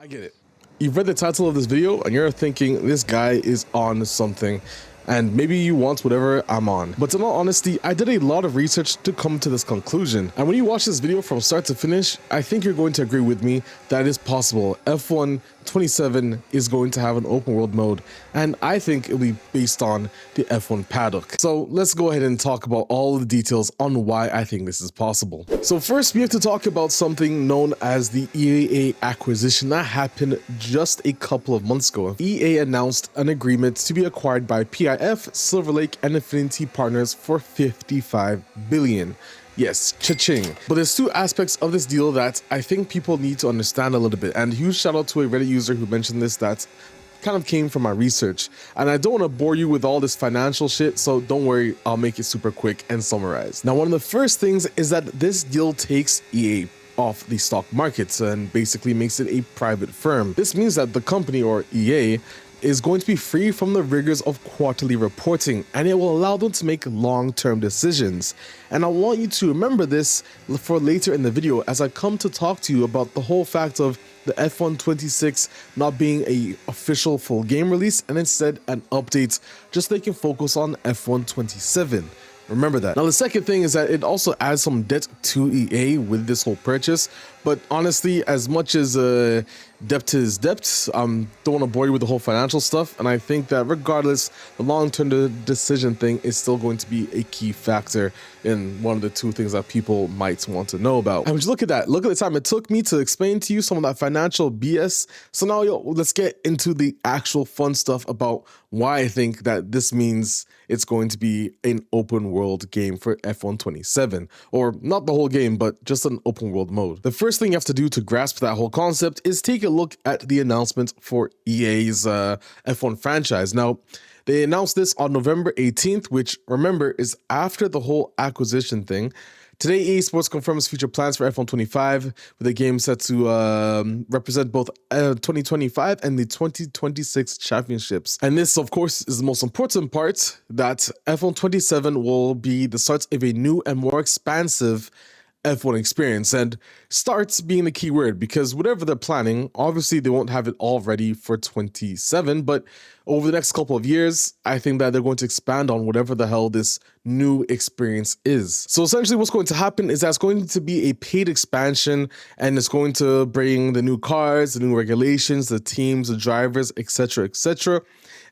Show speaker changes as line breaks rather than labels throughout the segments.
I get it. You've read the title of this video and you're thinking this guy is on something, and maybe you want whatever I'm on. But in all honesty, I did a lot of research to come to this conclusion. And when you watch this video from start to finish, I think you're going to agree with me that it is possible F1 27 is going to have an open world mode, and I think it'll be based on the F1 Paddock. So let's go ahead and talk about all the details on why I think this is possible. So first, we have to talk about something known as the EA acquisition that happened just a couple of months ago. EA announced an agreement to be acquired by PIF, Silver Lake, and Infinity Partners for $55 billion. Yes, cha-ching. But there's two aspects of this deal that I think people need to understand a little bit. And huge shout out to a Reddit user who mentioned this that kind of came from my research. And I don't want to bore you with all this financial shit, so don't worry, I'll make it super quick and summarize. Now, one of the first things is that this deal takes EA off the stock markets and basically makes it a private firm. This means that the company, or EA, is going to be free from the rigors of quarterly reporting, and it will allow them to make long-term decisions. And I want you to remember this for later in the video as I come to talk to you about the whole fact of the F1 26 not being a official full game release and instead an update just so they can focus on F1 27. Remember that. Now, the second thing is that it also adds some debt to EA with this whole purchase. But honestly, as much as debt is debt, don't want to bore you with the whole financial stuff. And I think that regardless, the long-term decision thing is still going to be a key factor in one of the two things that people might want to know about. And when you look at that, look at the time it took me to explain to you some of that financial BS. So now, let's get into the actual fun stuff about why I think that this means it's going to be an open world game for F1 27, or not the whole game, but just an open world mode. The first thing you have to do to grasp that whole concept is take a look at the announcement for EA's F1 franchise. Now, they announced this on November 18th, which, remember, is after the whole acquisition thing. Today, EA Sports confirms future plans for F1 25, with the game set to represent both 2025 and the 2026 championships. And this, of course, is the most important part, that F1 27 will be the start of a new and more expansive F1 experience, and starts being the key word, because whatever they're planning, obviously they won't have it all ready for 27, but over the next couple of years, I think that they're going to expand on whatever the hell this new experience is. So essentially what's going to happen is that it's going to be a paid expansion, and it's going to bring the new cars, the new regulations, the teams, the drivers, etc., etc.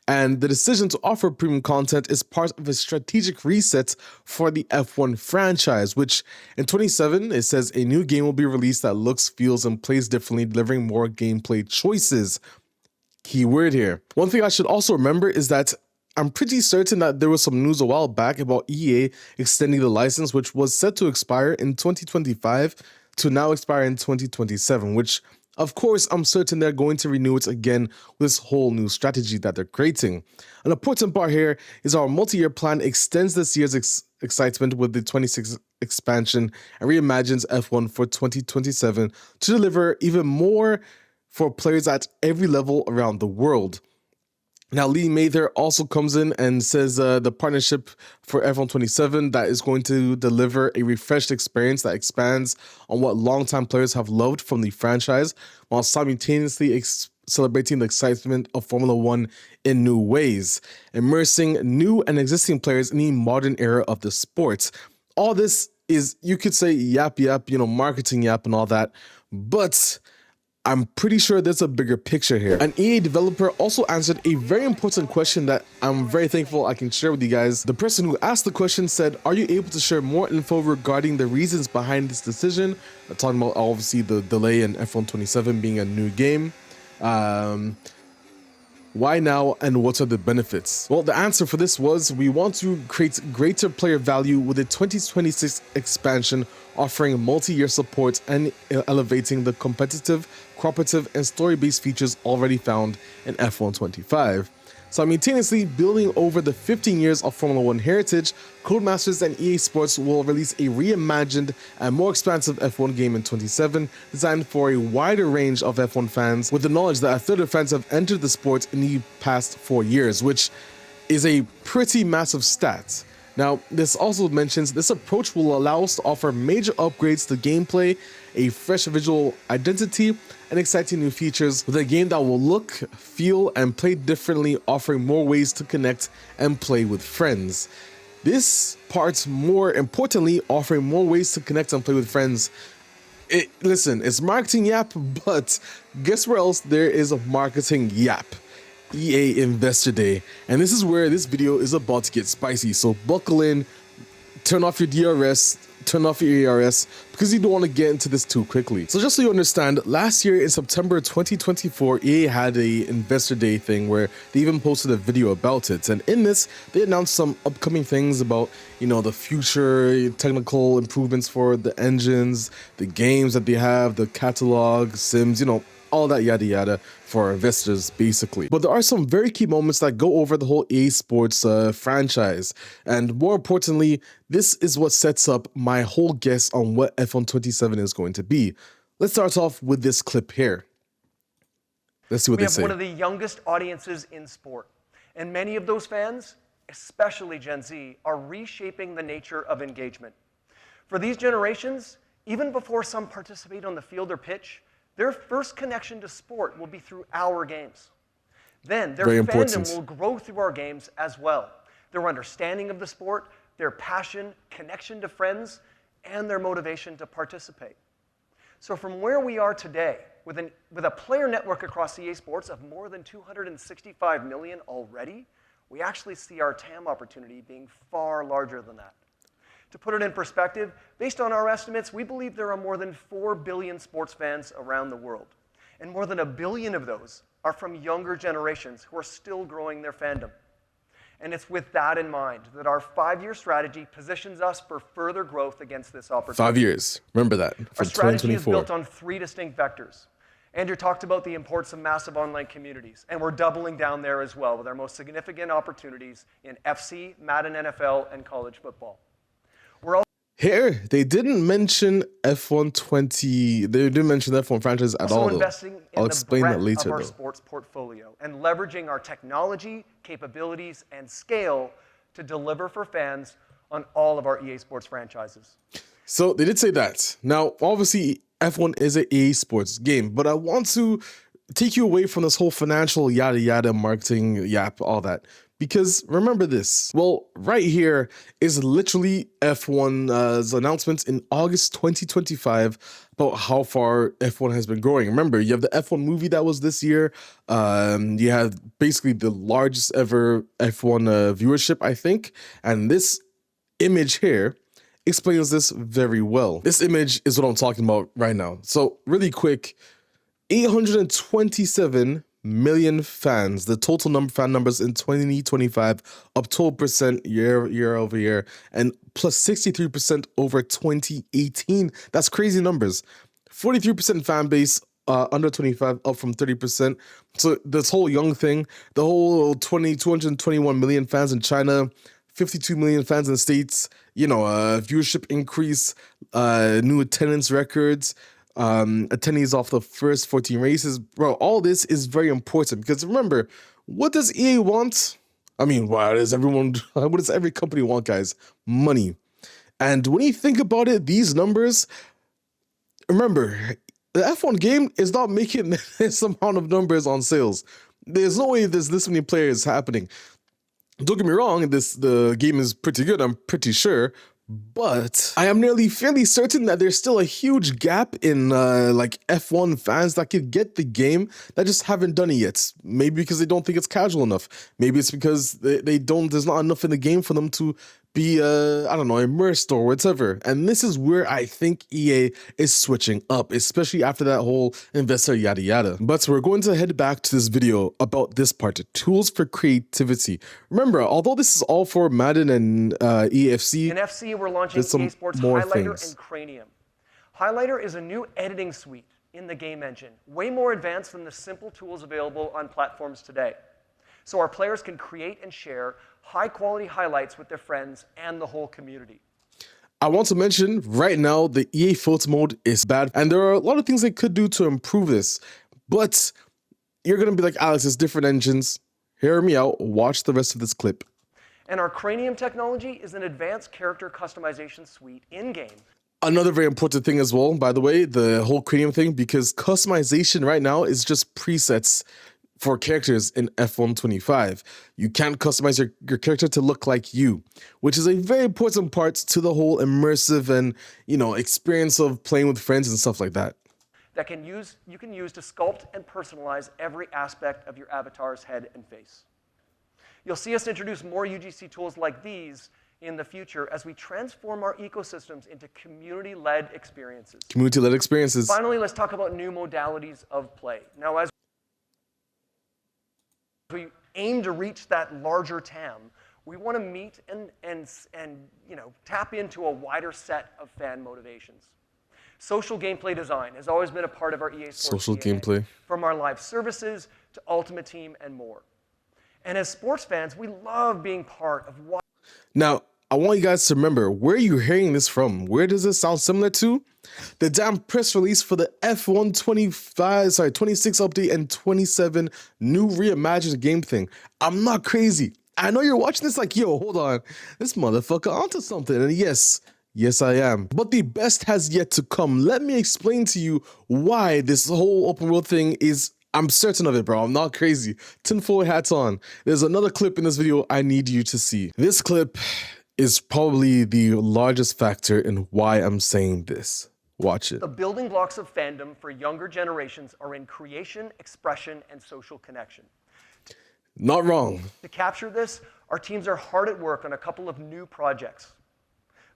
And the decision to offer premium content is part of a strategic reset for the F1 franchise, which in 27, it says a new game will be released that looks, feels, and plays differently, delivering more gameplay choices. Key word here. One thing I should also remember is that I'm pretty certain that there was some news a while back about EA extending the license, which was set to expire in 2025 to now expire in 2027, which of course, I'm certain they're going to renew it again with this whole new strategy that they're creating. An important part here is our multi-year plan extends this year's excitement with the 26 expansion and reimagines F1 for 2027 to deliver even more for players at every level around the world. Now, Lee Mather also comes in and says the partnership for F1 27 that is going to deliver a refreshed experience that expands on what longtime players have loved from the franchise, while simultaneously celebrating the excitement of Formula One in new ways, immersing new and existing players in the modern era of the sport. All this is, you could say, yap, marketing yap and all that, but I'm pretty sure there's a bigger picture here. An EA developer also answered a very important question that I'm very thankful I can share with you guys. The person who asked the question said, are you able to share more info regarding the reasons behind this decision? Talking about obviously the delay in F1 27 being a new game. Why now, and what are the benefits? Well, the answer for this was, we want to create greater player value with the 2026 expansion, offering multi-year support and elevating the competitive, cooperative, and story-based features already found in F1 25. Simultaneously building over the 15 years of Formula One heritage, Codemasters and EA Sports will release a reimagined and more expansive F1 game in 27, designed for a wider range of F1 fans, with the knowledge that a third of fans have entered the sport in the past 4 years, which is a pretty massive stat. Now, this also mentions this approach will allow us to offer major upgrades to gameplay, a fresh visual identity, and exciting new features with a game that will look, feel, and play differently, offering more ways to connect and play with friends. This part, more importantly, offering more ways to connect and play with friends. Listen, it's marketing yap, but guess where else there is a marketing yap? EA Investor Day. And this is where this video is about to get spicy. So buckle in, turn off your DRS, turn off your ARS, because you don't want to get into this too quickly. So just so you understand, last year in September 2024, EA had a Investor Day thing where they even posted a video about it. And in this, they announced some upcoming things about, you know, the future technical improvements for the engines, the games that they have, the catalog, Sims, you know, all that yada yada for investors basically. But there are some very key moments that go over the whole EA Sports franchise, and more importantly, this is what sets up my whole guess on what F1 27 is going to be. Let's start off with this clip here. Let's see what they say.
We have one of the youngest audiences in sport, and many of those fans, especially Gen Z, are reshaping the nature of engagement. For these generations, even before some participate on the field or pitch, their first connection to sport will be through our games. Then their fandom will grow through our games as well. Their understanding of the sport, their passion, connection to friends, and their motivation to participate. So from where we are today, with a player network across EA Sports of more than 265 million already, we actually see our TAM opportunity being far larger than that. To put it in perspective, based on our estimates, we believe there are more than 4 billion sports fans around the world. And more than 1 billion of those are from younger generations who are still growing their fandom. And it's with that in mind that our 5-year strategy positions us for further growth against this opportunity.
5 years. Remember that.
Our strategy is built on 3 distinct vectors. Andrew talked about the importance of massive online communities, and we're doubling down there as well with our most significant opportunities in FC, Madden NFL, and college football.
Here, they didn't mention F1 20. They didn't mention the F1 franchise at all.
Investing in
I'll explain that later.
Of our sports portfolio and leveraging our technology, capabilities, and scale to deliver for fans on all of our EA Sports franchises.
So they did say that. Now, obviously, F1 is an EA Sports game, but I want to take you away from this whole financial yada yada marketing yap, all that. Because remember this, well, right here is literally F1's announcements in August 2025 about how far F1 has been growing. Remember, you have the F1 movie that was this year. You have basically the largest ever F1 viewership, I think. And this image here explains this very well. This image is what I'm talking about right now. So really quick, 827 million fans, the total fan numbers in 2025, up 12% year over year, and plus 63% over 2018. That's crazy numbers. 43% fan base under 25, up from 30%. So this whole young thing, the whole 221 million fans in China, 52 million fans in the States, you know, viewership increase, new attendance records, attendees off the first 14 races. Bro, all this is very important because remember, what does EA want? I mean, what does every company want, guys? Money. And when you think about it, these numbers, remember, the F1 game is not making this amount of numbers on sales. There's no way there's this many players happening. Don't get me wrong, the game is pretty good, I'm pretty sure. But I am nearly fairly certain that there's still a huge gap in like F1 fans that could get the game that just haven't done it yet. Maybe because they don't think it's casual enough. Maybe it's because there's not enough in the game for them to be, I don't know, immersed or whatever. And this is where I think EA is switching up, especially after that whole investor yada yada. But we're going to head back to this video about this part, tools for creativity. Remember, although this is all for Madden and EFC,
in FC, we're launching EA Sports Highlighter and Cranium. Highlighter is a new editing suite in the game engine, way more advanced than the simple tools available on platforms today. So our players can create and share high-quality highlights with their friends and the whole community.
I want to mention right now the EA Photo mode is bad, and there are a lot of things they could do to improve this. But you're going to be like, Alex, it's different engines. Hear me out. Watch the rest of this clip.
And our Cranium technology is an advanced character customization suite in-game.
Another very important thing as well, by the way, the whole cranium thing, because customization right now is just presets for characters in F1 25. You can't customize your character to look like you, which is a very important part to the whole immersive and, experience of playing with friends and stuff like that.
That you can use to sculpt and personalize every aspect of your avatar's head and face. You'll see us introduce more UGC tools like these in the future as we transform our ecosystems into community-led experiences.
Community-led experiences.
Finally, let's talk about new modalities of play. Now, as we aim to reach that larger TAM, we want to meet and tap into a wider set of fan motivations. Social gameplay design has always been a part of our EA Sports
Social
DNA,
gameplay.
from our live services to Ultimate Team and more. And as sports fans, we love being part of what.
Now, I want you guys to remember, where are you hearing this from? Where does this sound similar to? The damn press release for the F1 26 update and 27 new reimagined game thing. I'm not crazy. I know you're watching this like, yo, hold on. This motherfucker onto something. And yes, I am. But the best has yet to come. Let me explain to you why this whole open world thing is. I'm certain of it, bro. I'm not crazy. Tinfoil hats on. There's another clip in this video I need you to see. This clip is probably the largest factor in why I'm saying this. Watch it.
The building blocks of fandom for younger generations are in creation, expression, and social connection.
Not wrong.
To capture this, our teams are hard at work on a couple of new projects.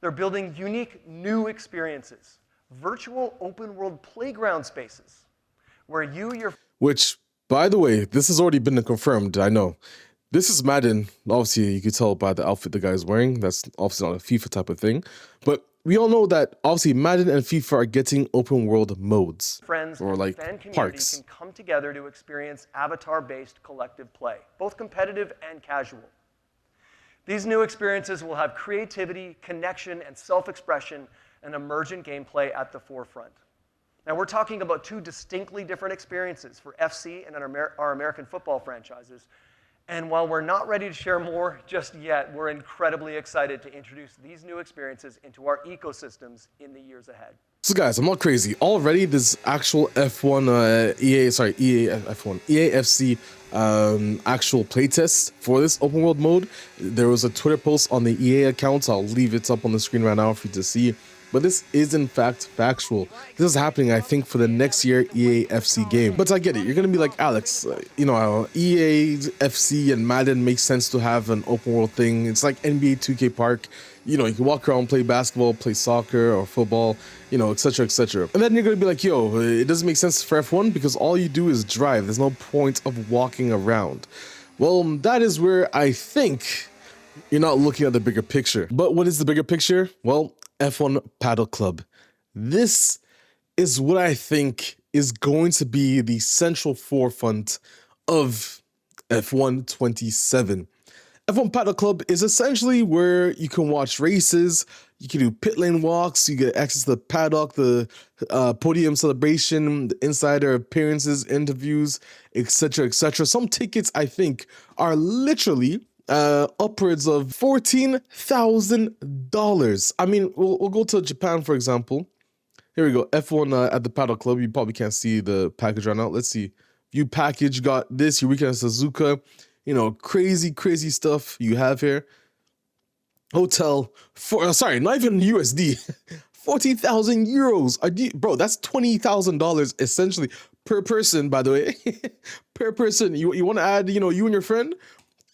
They're building unique new experiences, virtual open world playground spaces, where
Which, by the way, this has already been confirmed, I know. This is Madden. Obviously, you can tell by the outfit the guy's wearing. That's obviously not a FIFA type of thing. But we all know that, obviously, Madden and FIFA are getting open world modes.
Friends
or like
fan community
parks.
can come together to experience avatar-based collective play, both competitive and casual. These new experiences will have creativity, connection, and self-expression and emergent gameplay at the forefront. Now, we're talking about two distinctly different experiences for FC and our American football franchises. And while we're not ready to share more just yet, we're incredibly excited to introduce these new experiences into our ecosystems in the years ahead.
So guys, I'm not crazy. Already this actual F1 EAFC actual playtest for this open world mode. There was a Twitter post on the EA account. I'll leave it up on the screen right now for you to see. But this is in fact factual. This is happening, I think, for the next year EA FC game. But I get it. You're going to be like, Alex, EA FC and Madden makes sense to have an open world thing. It's like NBA 2K Park. You can walk around, play basketball, play soccer or football, etc., etc. And then you're going to be like, yo, it doesn't make sense for F1 because all you do is drive. There's no point of walking around. Well, that is where I think you're not looking at the bigger picture. But what is the bigger picture? Well, F1 Paddock Club. This is what I think is going to be the central forefront of F1 27. F1 Paddock Club is essentially where you can watch races, you can do pit lane walks, you get access to the paddock, the podium celebration, the insider appearances, interviews, etc., etc. Some tickets, I think, are literally upwards of $14,000. I mean, we'll go to Japan, for example. Here we go. F1 at the Paddock Club. You probably can't see the package right now. Let's see. View package. Got this. Your weekend at Suzuka. Crazy stuff you have here. Hotel. Not even USD. 14,000 euros. Bro, that's $20,000 essentially per person, by the way. Per person. You want to add, you and your friend?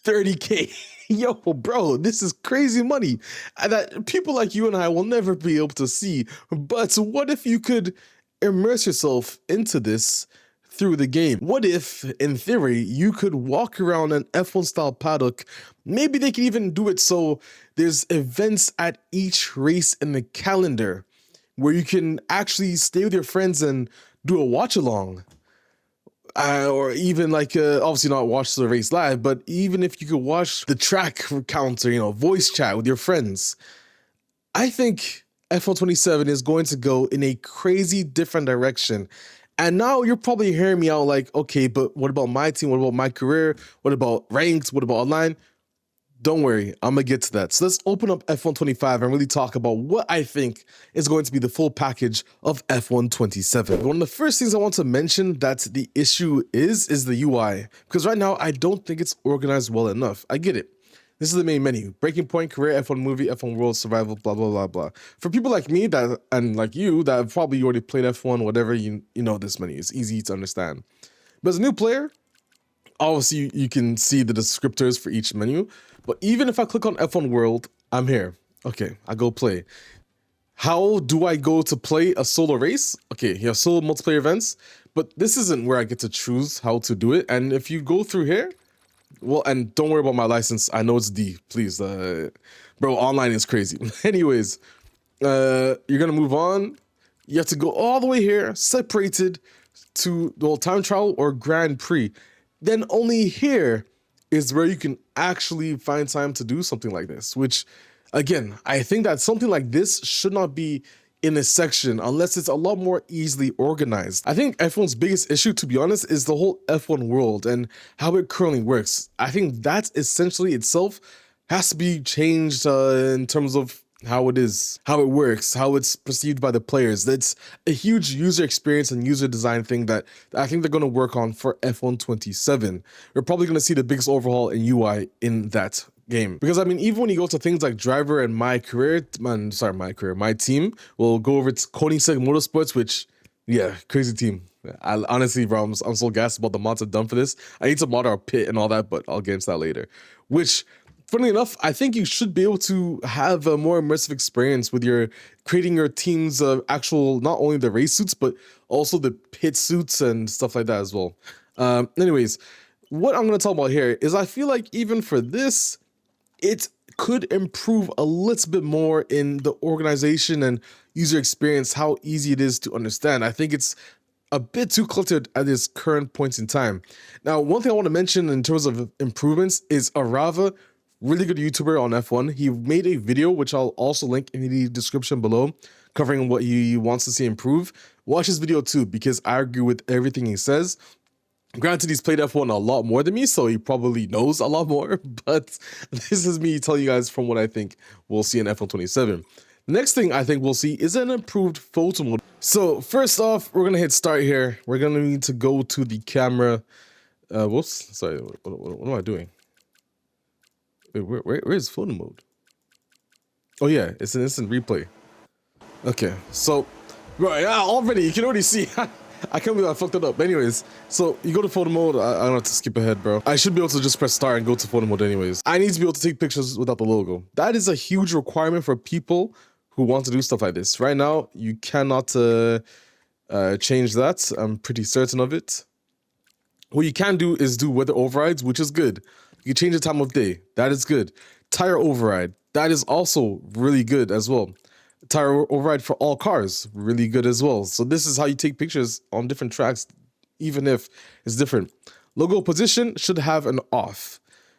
30K. Yo, bro, this is crazy money that people like you and I will never be able to see. But what if you could immerse yourself into this through the game? What if, in theory, you could walk around an F1 style paddock? Maybe they can even do it so there's events at each race in the calendar where you can actually stay with your friends and do a watch along. Or even obviously not watch the race live, but even if you could watch the track counter, voice chat with your friends. I think F1 27 is going to go in a crazy different direction. And now you're probably hearing me out like, okay, but what about my team? What about my career? What about ranked? What about online? Don't worry, I'm gonna get to that. So let's open up F1 25 and really talk about what I think is going to be the full package of F1 27. One of the first things I want to mention that the issue is the UI, because right now I don't think it's organized well enough. I get it. This is the main menu: Breaking Point, Career, F1 Movie, F1 World, Survival, blah, blah, blah, blah. For people like me that and like you that have probably already played F1, whatever, you know this menu. It's easy to understand. But as a new player, obviously you can see the descriptors for each menu. But even if I click on F1 World, I'm here. Okay, I go play. How do I go to play a solo race? Okay, you have solo multiplayer events, but this isn't where I get to choose how to do it. And if you go through here, well, and don't worry about my license. I know it's D, please. Bro, online is crazy. Anyways, you're gonna move on. You have to go all the way here, separated to the time trial or Grand Prix. Then only here is where you can actually find time to do something like this, which, again, I think that something like this should not be in a section unless it's a lot more easily organized. I think F1's biggest issue, to be honest, is the whole F1 world and how it currently works. I think that essentially itself has to be changed in terms of how it is, how it works, how it's perceived by the players. That's a huge user experience and user design thing that I think they're going to work on for F1 27. We're probably going to see the biggest overhaul in UI in that game. Because I mean, even when you go to things like driver and my team, we'll go over to Koenigsegg Motorsports, which, yeah, crazy team. Honestly, bro, I'm so gassed about the mods I've done for this. I need to mod our pit and all that, but I'll get into that later. Which, funnily enough, I think you should be able to have a more immersive experience with your creating your team's actual, not only the race suits, but also the pit suits and stuff like that as well. Anyways, what I'm going to talk about here is I feel like even for this, it could improve a little bit more in the organization and user experience, how easy it is to understand. I think it's a bit too cluttered at this current point in time. Now, one thing I want to mention in terms of improvements is Arava, really good YouTuber on F1. He made a video, which I'll also link in the description below, covering what he wants to see improve. Watch his video too, because I agree with everything he says. Granted, he's played F1 a lot more than me, so he probably knows a lot more, but this is me telling you guys from what I think we'll see in F1 27. The next thing I think we'll see is an improved photo mode. So first off, we're going to hit start here. We're going to need to go to the camera. Whoops, sorry, what am I doing? Wait, where's photo mode? Oh yeah, it's an instant replay. Okay, so, right, already, you can already see. I can't believe I fucked it up. Anyways, so you go to photo mode. I don't have to skip ahead, bro. I should be able to just press start and go to photo mode anyways. I need to be able to take pictures without the logo. That is a huge requirement for people who want to do stuff like this. Right now, you cannot change that. I'm pretty certain of it. What you can do is do weather overrides, which is good. You can change the time of day. That is good. Tire override. That is also really good as well. Tire override for all cars, really good as well. So this is how you take pictures on different tracks, even if it's different. Logo position should have an off.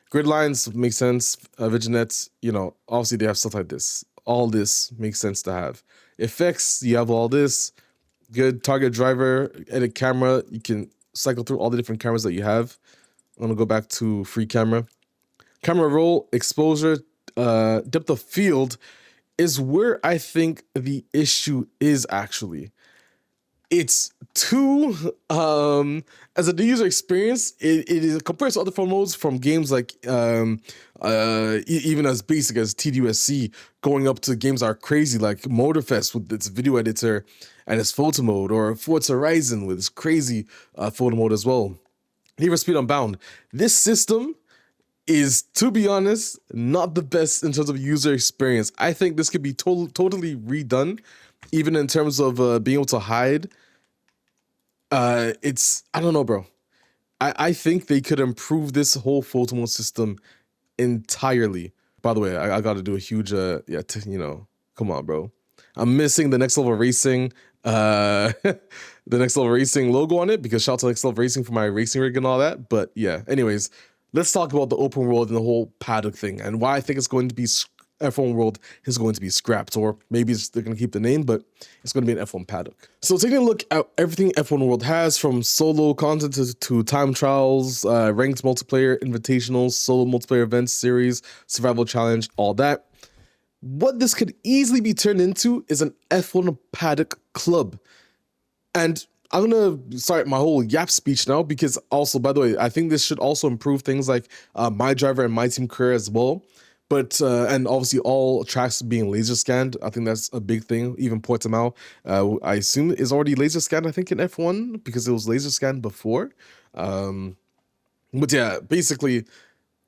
Grid lines make sense. Vignettes, you know, obviously they have stuff like this. All this makes sense to have. Effects, you have all this. Good. Target driver, edit camera. You can cycle through all the different cameras that you have. I'm gonna go back to free camera. Camera roll, exposure, depth of field is where I think the issue is actually. It's too, as a user experience, it is compared to other phone modes from games like, even as basic as TDUSC, going up to games that are crazy like Motorfest with its video editor and its photo mode, or Forza Horizon with its crazy photo mode as well. Need for Speed Unbound. This system is, to be honest, not the best in terms of user experience. I think this could be totally redone, even in terms of being able to hide. I don't know, bro. I think they could improve this whole photo mode system entirely. By the way, I got to do a huge, come on, bro. I'm missing the Next Level Racing, the Next Level Racing logo on it, because shout out to Next Level Racing for my racing rig and all that. But yeah, anyways, let's talk about the open world and the whole paddock thing and why I think it's going to be F1 World is going to be scrapped, or maybe they're going to keep the name, but it's going to be an F1 Paddock. So taking a look at everything F1 World has, from solo content to time trials, ranked multiplayer, invitationals, solo multiplayer events, series, survival challenge, all that. What this could easily be turned into is an F1 Paddock club. And I'm going to start my whole yap speech now, because also, by the way, I think this should also improve things like my driver and my team career as well. But, and obviously all tracks being laser scanned, I think that's a big thing. Even Portimao, I assume is already laser scanned, I think, in F1, because it was laser scanned before. But yeah, basically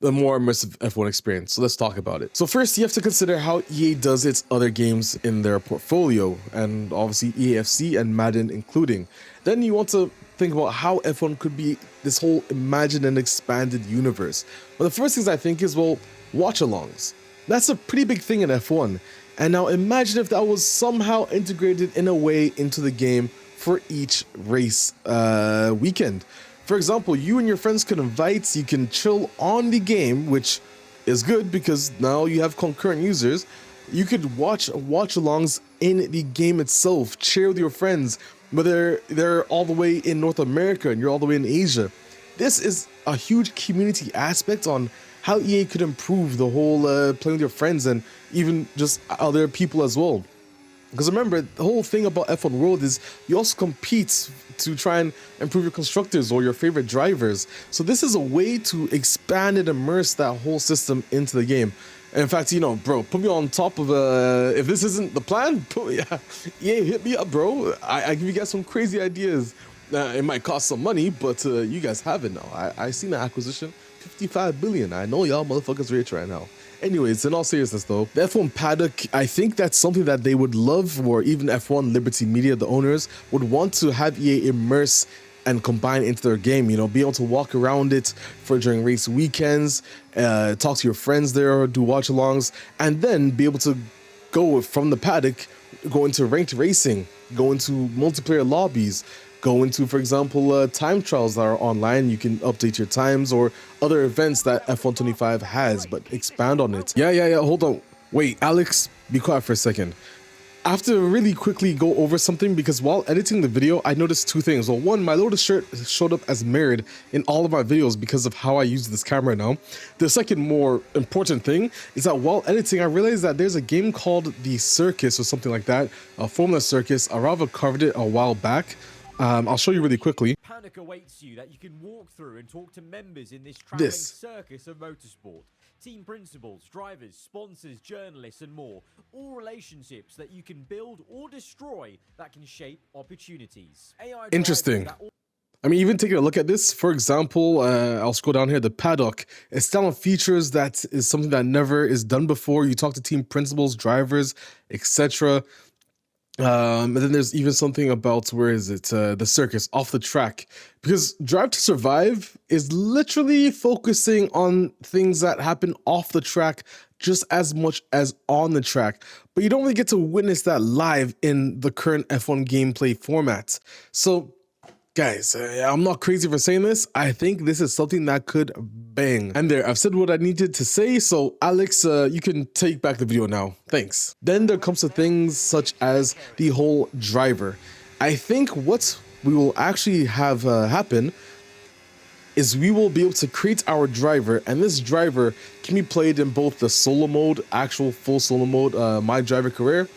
the more immersive F1 experience. So let's talk about it. So first, you have to consider how EA does its other games in their portfolio, and obviously EAFC and Madden including. Then you want to think about how F1 could be this whole imagined and expanded universe. Well, the first things I think is, well, watch-alongs. That's a pretty big thing in F1. And now imagine if that was somehow integrated in a way into the game for each race weekend. For example, you and your friends can invite, you can chill on the game, which is good because now you have concurrent users. You could watch-alongs in the game itself, cheer with your friends, whether they're all the way in North America and you're all the way in Asia. This is a huge community aspect on how EA could improve the whole playing with your friends and even just other people as well. Because remember, the whole thing about F1 World is you also compete to try and improve your constructors or your favorite drivers. So this is a way to expand and immerse that whole system into the game. And in fact, you know, bro, put me on top of if this isn't the plan, EA, hit me up, bro. I give you guys some crazy ideas. It might cost some money, but you guys have it now. I seen the acquisition. 55 billion. I know y'all motherfuckers rich right now. Anyways, in all seriousness though, the F1 Paddock, I think that's something that they would love, or even F1 Liberty Media, the owners, would want to have EA immerse and combine into their game, you know, be able to walk around it for during race weekends, talk to your friends there, do watch-alongs, and then be able to go from the paddock, go into ranked racing, go into multiplayer lobbies, go into, for example, time trials that are online. You can update your times or other events that F1 25 has, but expand on it. Yeah, hold on. Wait, Alex, be quiet for a second. I have to really quickly go over something, because while editing the video, I noticed two things. Well, one, my Lotus shirt showed up as mirrored in all of my videos because of how I use this camera now. The second more important thing is that while editing, I realized that there's a game called The Circus or something like that, a Formula Circus. Arava covered it a while back. I'll show you really quickly.
Paddock awaits you that you can walk through and talk to members in this traveling circus of motorsport. Team principals, drivers, sponsors, journalists, and more. All relationships that you can build or destroy that can shape opportunities.
Interesting. I mean, even taking a look at this, for example, I'll scroll down here, the Paddock. It's down features that is something that never is done before. You talk to team principals, drivers, etc. And then there's even something about, where is it? The circus, off the track. Because Drive to Survive is literally focusing on things that happen off the track just as much as on the track. But you don't really get to witness that live in the current F1 gameplay format. So, guys, I'm not crazy for saying this. I think this is something that could bang. And there, I've said what I needed to say. So Alex, you can take back the video now. Thanks. Then there comes to things such as the whole driver. I think what we will actually have happen is we will be able to create our driver, and this driver can be played in both the solo mode, actual full solo mode, my driver career,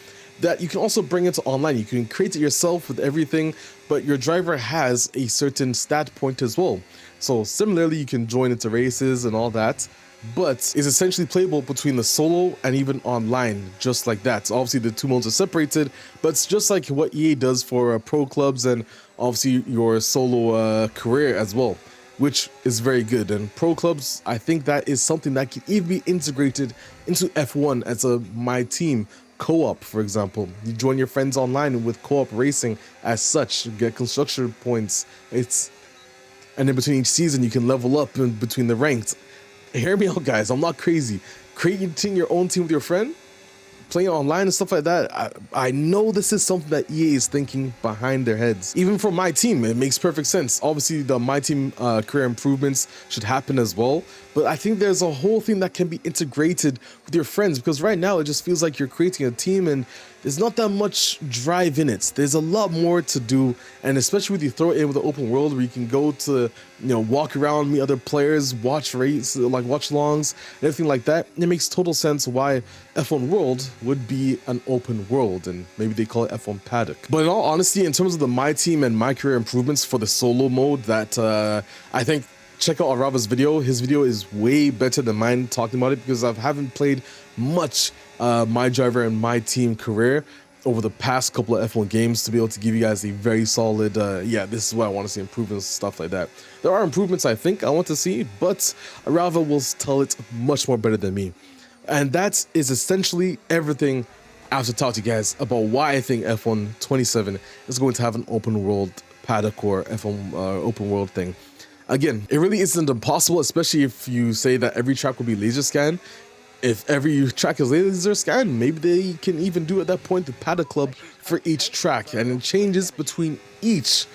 that you can also bring into online. You can create it yourself with everything, but your driver has a certain stat point as well. So similarly, you can join into races and all that, but it's essentially playable between the solo and even online, just like that. So obviously the two modes are separated, but it's just like what EA does for pro clubs and obviously your solo career as well, which is very good. And pro clubs, I think that is something that can even be integrated into F1 as a my team co-op, for example. You join your friends online with co-op racing as such, get construction points. And in between each season, you can level up in between the ranks. Hear me out, guys. I'm not crazy. Creating your own team with your friend, playing online and stuff like that, I know this is something that EA is thinking behind their heads. Even for my team, it makes perfect sense. Obviously, the my team career improvements should happen as well. But I think there's a whole thing that can be integrated with your friends, because right now it just feels like you're creating a team and there's not that much drive in it. There's a lot more to do, and especially when you throw it in with the open world where you can go to, walk around, meet other players, watch race, like watch longs, and everything like that. It makes total sense why F1 World would be an open world, and maybe they call it F1 Paddock. But in all honesty, in terms of the my team and my career improvements for the solo mode, that I think, check out Arava's video. His video is way better than mine talking about it, because I haven't played much my driver and my team career over the past couple of F1 games to be able to give you guys a very solid, yeah, this is what I want to see, improvements, stuff like that. There are improvements I think I want to see, but Arava will tell it much more better than me. And that is essentially everything I have to talk to you guys about why I think F1 27 is going to have an open world paddock or F1 open world thing. Again, it really isn't impossible, especially if you say that every track will be laser scan. If every track is laser scan, maybe they can even do at that point the paddock club for each track, and it changes between each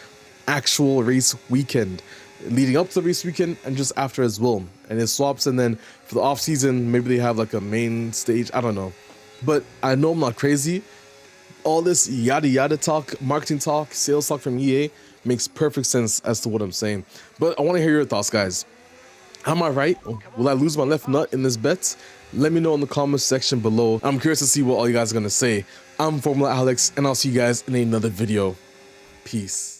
actual race weekend, leading up to the race weekend and just after as well. And it swaps, and then for the off season, maybe they have like a main stage. I don't know, but I know I'm not crazy. All this yada yada talk, marketing talk, sales talk from EA makes perfect sense as to what I'm saying. But I want to hear your thoughts, guys. Am I right? Will I lose my left nut in this bet? Let me know in the comments section below. I'm curious to see what all you guys are going to say. I'm Formula Alex, and I'll see you guys in another video. Peace.